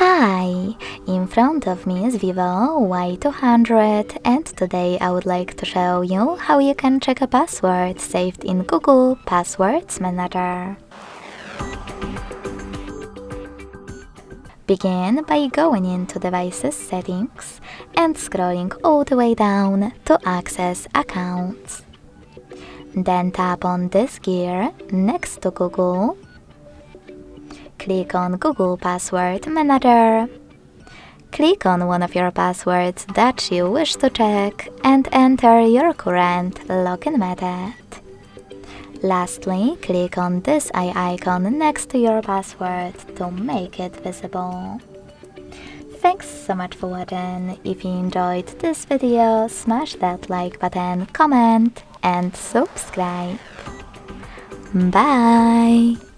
Hi! In front of me is VIVO Y200 and today I would like to show you how you can check a password saved in Google Passwords Manager. Begin by going into Devices Settings and scrolling all the way down to Access Accounts. Then tap on this gear next to Google. Click on Google Password Manager. Click on one of your passwords that you wish to check and enter your current login method. Lastly, click on this eye icon next to your password to make it visible. Thanks so much for watching. If you enjoyed this video, smash that like button, comment and subscribe. Bye!